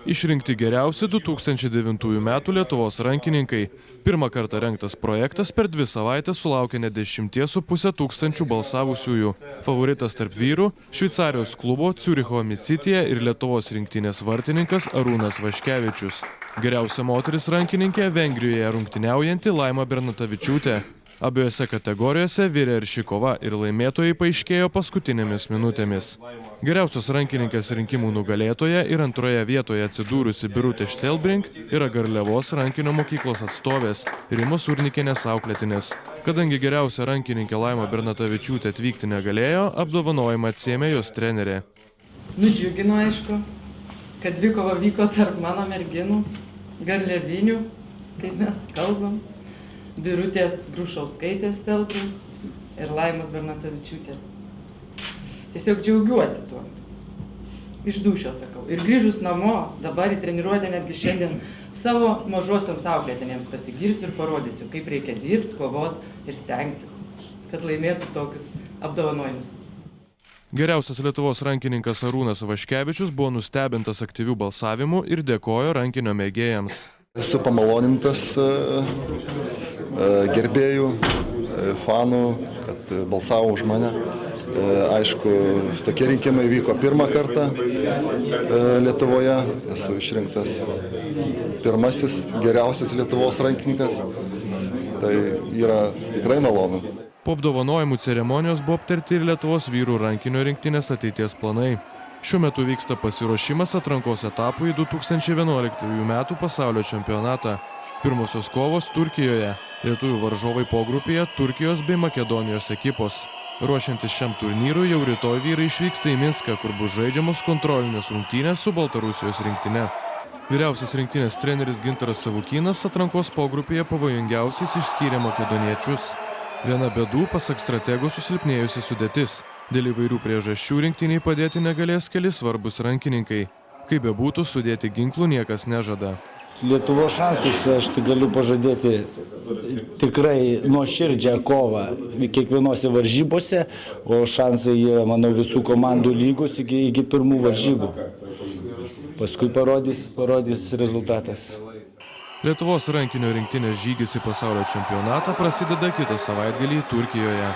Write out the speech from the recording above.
Išrinkti geriausi 2009 metų Lietuvos rankininkai. Pirmą kartą rengtas projektas per 2 savaitės sulaukė net 10,5 tūkstančių balsavusiųjų. Favoritas tarp vyrų – Šveicarijos klubo Ciuricho Micityje ir Lietuvos rinktinės vartininkas Arūnas Vaškevičius. Geriausia moteris rankininkė Vengrijoje rungtyniaujanti Laima Bernatavičiūtė. Abiejose kategorijose virė ir ši kova ir laimėtojai paaiškėjo paskutinėmis minutėmis. Geriausios rankininkės rinkimų nugalėtoja ir antroje vietoje atsidūrusi Birutė Štelbrink yra Garliavos rankinio mokyklos atstovės Rimos Urnikienės auklėtinės. Kadangi geriausia rankininkė Laima Bernatavičiūtė atvykti negalėjo, apdovanojimą atsiėmė jos trenerė. Nudžiugino, aišku, kad dvikova vyko tarp mano merginų, garliavinių, kaip mes kalbam, Birutės Grušauskaitės Štelbrink ir Laimos Bernatavičiūtės. Tiesiog džiaugiuosi tuo. Iš dūšio sakau. Ir grįžus namo, dabar į treniruotę netgi šiandien savo mažosioms auklėtinėms pasigirsiu ir parodysiu, kaip reikia dirbti, kovoti ir stengtis, kad laimėtų tokius apdovanojimus. Geriausias Lietuvos rankininkas Arūnas Vaškevičius buvo nustebintas aktyvių balsavimų ir dėkojo rankinio mėgėjams. Esu pamalonintas gerbėjų, fanų, kad balsavo už mane. Aišku, tokie rinkimai vyko pirmą kartą Lietuvoje. Esu išrinktas pirmasis geriausias Lietuvos rankininkas. Tai yra tikrai malonu. Po apdovanojimų ceremonijos buvo aptarti ir Lietuvos vyrų rankinio rinktinės ateities planai. Šiuo metu vyksta pasiruošimas atrankos etapui į 2011 metų pasaulio čempionatą. Pirmosios kovos Turkijoje. Lietuvių varžovai pogrupėje Turkijos bei Makedonijos ekipos. Ruošiantis šiam turnyrui jau rytoj vyrai išvyksta į Minską, kur bus žaidžiamos kontrolinės rungtynės su Baltarusijos rinktine. Vyriausias rinktinės treneris Gintaras Savukynas atrankos pogrupėje pavojingiausiais išskyrė makedoniečius. Viena bėdų, pasak stratego, susilpnėjusi sudėtis. Dėl įvairių priežasčių rinktiniai padėti negalės keli svarbus rankininkai. Kaip bebūtų, sudėti ginklų niekas nežada. Lietuvos šansus aš galiu pažadėti tikrai nuoširdžią kovą kiekvienose varžybose, o šansai yra, manau, visų komandų lygos iki pirmų varžybų. Paskui parodys rezultatas. Lietuvos rankinio rinktinės žygis į pasaulio čempionatą prasideda kitą savaitgalį Turkijoje.